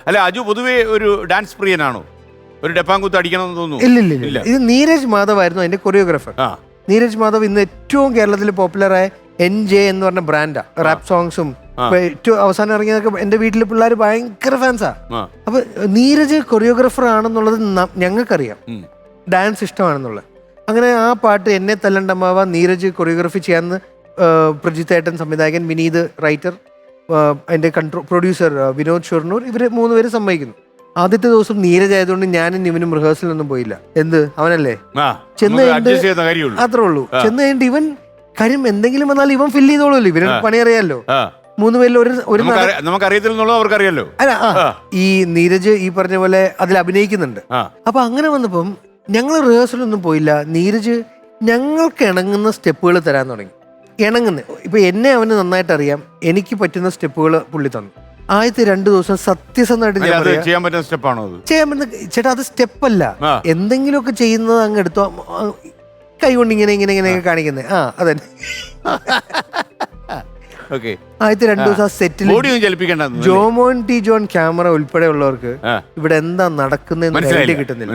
അല്ല, അജു പൊതുവേ ഒരു ഡാൻസ് പ്രിയനാണോ? ഒരു ഡെപ്പാങ്കുത്ത് അടിക്കണമെന്ന് തോന്നുന്നു? ഇല്ല. ഇത് നീരജ് മാധവ് ആയിരുന്നു അതിന്റെ കൊറിയോഗ്രാഫർ. നീരജ് മാധവ് ഇന്ന് ഏറ്റവും കേരളത്തിൽ പോപ്പുലറായ NJ എന്ന് പറഞ്ഞ ബ്രാൻഡാ. റാപ്പ് സോങ്സും ഏറ്റവും അവസാനം ഇറങ്ങിയതൊക്കെ എന്റെ വീട്ടിലെ പിള്ളേർ ഭയങ്കര ഫാൻസാ. അപ്പൊ നീരജ് കൊറിയോഗ്രാഫർ ആണെന്നുള്ളത് ഞങ്ങൾക്കറിയാം, ഡാൻസ് ഇഷ്ടമാണെന്നുള്ളത്. അങ്ങനെ ആ പാട്ട് എന്നെ തല്ലണ്ടമ്മാവ നീരജ് കൊറിയോഗ്രാഫി ചെയ്യാന്ന് പ്രജിത്ത് ഏട്ടൻ സംവിധായകൻ, വിനീത് റൈറ്റർ, അതിന്റെ പ്രൊഡ്യൂസർ വിനോദ് ഷൊർണൂർ, ഇവര് 3 പേര് സമ്മതിക്കുന്നു. ആദ്യത്തെ ദിവസം നീരജ് ആയതുകൊണ്ട് ഞാനും ഇവനും റിഹേഴ്സലൊന്നും പോയില്ല. എന്ത് അവനല്ലേ ചെന്ന് കഴിഞ്ഞിട്ട് അത്രേ ഉള്ളൂ. ചെന്ന് കഴിഞ്ഞിട്ട് ഇവൻ കാര്യം എന്തെങ്കിലും വന്നാൽ ഇവൻ ഫില്ല് ചെയ്തോളൂല്ലോ, ഇവന് പണി അറിയാലോ. 3 പേരിൽ ഒരു നമുക്കറിയത്തില്ലെന്നുള്ളത് അല്ല, ഈ നീരജ് ഈ പറഞ്ഞ പോലെ അതിൽ അഭിനയിക്കുന്നുണ്ട്. അപ്പൊ അങ്ങനെ വന്നപ്പം ഞങ്ങൾ റിഹേഴ്സലൊന്നും പോയില്ല. നീരജ് ഞങ്ങൾക്ക് ഇണങ്ങുന്ന സ്റ്റെപ്പുകൾ തരാൻ തുടങ്ങി. ഇപ്പൊ എന്നെ അവന് നന്നായിട്ട് അറിയാം, എനിക്ക് പറ്റുന്ന സ്റ്റെപ്പുകൾ പുള്ളി തന്നു. ആദ്യത്തെ 2 ദിവസം സത്യസന്ധമായിട്ട് ചെയ്യാൻ പറ്റുന്ന സ്റ്റെപ്പാണോ? ചെയ്യാൻ പറ്റുന്ന ചേട്ടാ, അത് സ്റ്റെപ്പല്ല, എന്തെങ്കിലുമൊക്കെ ചെയ്യുന്നത് അങ്ങ് എടുത്തോ, കൈകൊണ്ട് ഇങ്ങനെ കാണിക്കുന്നത്. അതന്നെ. ആദ്യത്തെ 2 ദിവസം സെറ്റിൽ ജോമോൻ ടി ജോൺ ക്യാമറ ഉൾപ്പെടെയുള്ളവർക്ക് ഇവിടെ എന്താ നടക്കുന്നതെന്ന് കിട്ടുന്നില്ല.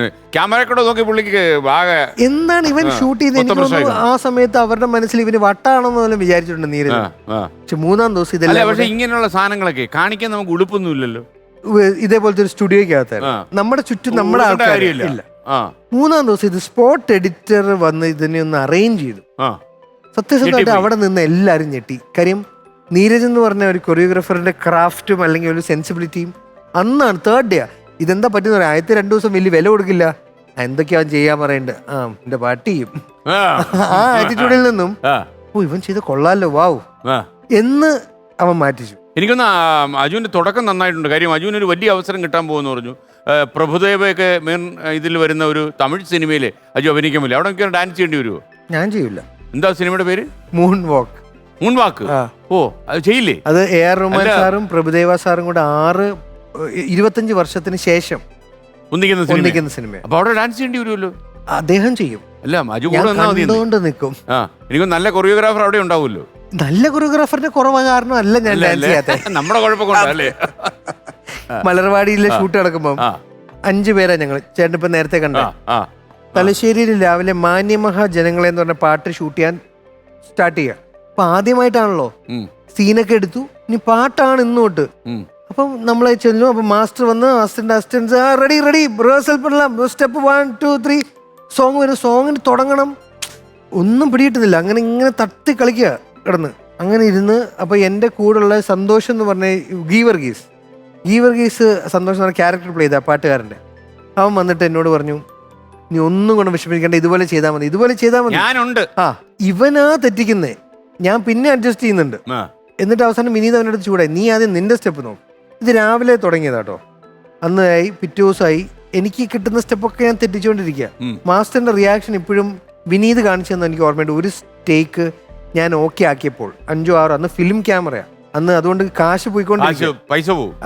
എന്താണ് ഇവൻ ഷൂട്ട് ചെയ്ത്? എനിക്ക് ആ സമയത്ത് അവരുടെ മനസ്സിൽ ഇവന് വട്ടാണെന്ന് പോലും വിചാരിച്ചിട്ടുണ്ട് നീരജ്. പക്ഷെ 3-ാം ദിവസം ഇതെല്ലാം ഇങ്ങനെയുള്ള സാധനങ്ങളൊക്കെ കാണിക്കാൻ നമുക്ക് ഉടുപ്പൊന്നുമില്ലല്ലോ. ഇതേപോലത്തെ ഒരു സ്റ്റുഡിയോക്കകത്തായിരുന്നു, നമ്മുടെ ചുറ്റും നമ്മുടെ ആൾക്കാരില്ല. 3-ാം ദിവസം ഇത് സ്പോട്ട് എഡിറ്റർ വന്ന് ഇതിനെ ഒന്ന് അറേഞ്ച് ചെയ്തു. സത്യസന്ധമായിട്ട് അവിടെ നിന്ന് എല്ലാരും ഞെട്ടി. കാര്യം നീരജ് എന്ന് പറഞ്ഞ ഒരു കൊറിയോഗ്രാഫറിന്റെ ക്രാഫ്റ്റും അല്ലെങ്കിൽ ഒരു സെൻസിബിലിറ്റിയും അന്നാണ് 3rd ഡേ. ഇതെന്താ പറ്റുന്ന പറയാം, ആദ്യത്തെ 2 ദിവസം വലിയ വില കൊടുക്കില്ല, എന്തൊക്കെയാ ചെയ്യാൻ പറയണ്ട്, എന്റെ പാട്ട് ചെയ്യും. ആ ആറ്റിറ്റ്യൂഡിൽ നിന്നും ഇവൻ ചെയ്ത് കൊള്ളാലോ, വാവ് എന്ന് അവൻ മാറ്റിച്ചു. എനിക്കൊന്ന് അജുവിന്റെ തുടക്കം നന്നായിട്ടുണ്ട്. കാര്യം അജുവിന് ഒരു വലിയ അവസരം കിട്ടാൻ പോകുന്നു പറഞ്ഞു. പ്രഭുദേവയൊക്കെ മെയിൻ ഇതിൽ വരുന്ന ഒരു തമിഴ് സിനിമയിൽ അജു അഭിനയിക്കാൻ പറ്റില്ല. അവിടെ ഡാൻസ് ചെയ്യേണ്ടി വരുമോ? ഞാൻ ചെയ്യില്ല. എന്താ സിനിമയുടെ പേര്? മൂൺ വാക്ക്. ഓ, അത് ചെയ്യില്ലേ? അത് AR റഹ്മാൻ സാറും പ്രഭുദേവ സാറും കൂടെ 25 വർഷത്തിന് ശേഷം ഒന്നിക്കുന്ന സിനിമ. അപ്പൊ അവിടെ ഡാൻസ് ചെയ്യേണ്ടി വരുമല്ലോ. അദ്ദേഹം ചെയ്യും. അല്ല, അജു കണ്ടുകൊണ്ട് നിൽക്കും. എനിക്ക് നല്ല കൊറിയോഗ്രാഫർ അവിടെ ഉണ്ടാവുമല്ലോ. നല്ല കൊറിയോഗ്രാഫറിന്റെ കുറവ് കാരണം അല്ല ഞാൻ ഡാൻസ് ചെയ്യാത്ത, നമ്മുടെ കുഴപ്പമല്ലേ. മലർവാടിയിലെ ഷൂട്ട് നടക്കുമ്പോ 5 പേരാ ഞങ്ങൾ. ചേട്ടൻ ഇപ്പൊ നേരത്തെ കണ്ട തലശ്ശേരിയിൽ രാവിലെ മാന്യമഹാ ജനങ്ങളെ എന്ന് പറഞ്ഞ പാട്ട് ഷൂട്ട് ചെയ്യാൻ സ്റ്റാർട്ട് ചെയ്യുക. അപ്പൊ ആദ്യമായിട്ടാണല്ലോ സീനൊക്കെ എടുത്തു, ഇനി പാട്ടാണ് ഇന്നോട്ട്. അപ്പം നമ്മളെ ചെല്ലും. അപ്പൊ മാസ്റ്റർ വന്ന് assistance ready rehearsal step 1 2 3 song വരും. സോങ്ങിന് തുടങ്ങണം, ഒന്നും പിടികിട്ടുന്നില്ല. അങ്ങനെ ഇങ്ങനെ തട്ടി കളിക്കുക കിടന്ന് അങ്ങനെ ഇരുന്ന്. അപ്പൊ എൻ്റെ കൂടെയുള്ള സന്തോഷം എന്ന് പറഞ്ഞ ഗീവർഗീസ് സന്തോഷം എന്ന് പറഞ്ഞ ക്യാരക്ടർ പ്ലേ ചെയ്ത പാട്ടുകാരൻ്റെ, അവൻ വന്നിട്ട് എന്നോട് പറഞ്ഞു, നീ ഒന്നും കൊണ്ട് വിഷമിക്കണ്ട, ഇതുപോലെ ചെയ്താൽ മതി. ഇവനാ തെറ്റിക്കുന്നേ, ഞാൻ പിന്നെ അഡ്ജസ്റ്റ് ചെയ്യുന്നുണ്ട്. എന്നിട്ട് അവസാനം വിനീത് അവൻ്റെ അടുത്ത് ചൂടായി, നീ ആദ്യം നിന്റെ സ്റ്റെപ്പ് നോക്കും. ഇത് രാവിലെ തുടങ്ങിയതാട്ടോ. അന്ന് ആയി, പിറ്റേ ദിവസമായി, എനിക്ക് കിട്ടുന്ന സ്റ്റെപ്പൊക്കെ ഞാൻ തെറ്റിച്ചുകൊണ്ടിരിക്കുക. മാസ്റ്ററിന്റെ റിയാക്ഷൻ ഇപ്പോഴും വിനീത് കാണിച്ചു തന്നെ എനിക്ക് ഓർമ്മയുണ്ട്. ഒരു ടേക്ക് ഞാൻ ഓക്കെ ആക്കിയപ്പോൾ 5 6 അന്ന് ഫിലിം ക്യാമറയാ അന്ന്, അതുകൊണ്ട് കാശ് പോയിക്കൊണ്ടിരിക്കും.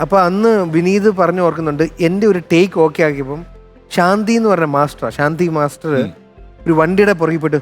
അപ്പൊ അന്ന് വിനീത് പറഞ്ഞു ഓർക്കുന്നുണ്ട്, എന്റെ ഒരു ടേക്ക് ഓക്കെ ആക്കിയപ്പം ശാന്തി എന്ന് പറഞ്ഞ ശാന്തി മാസ്റ്റർ ഒരു വണ്ടിയുടെ പുറകിൽ പോയിട്ട്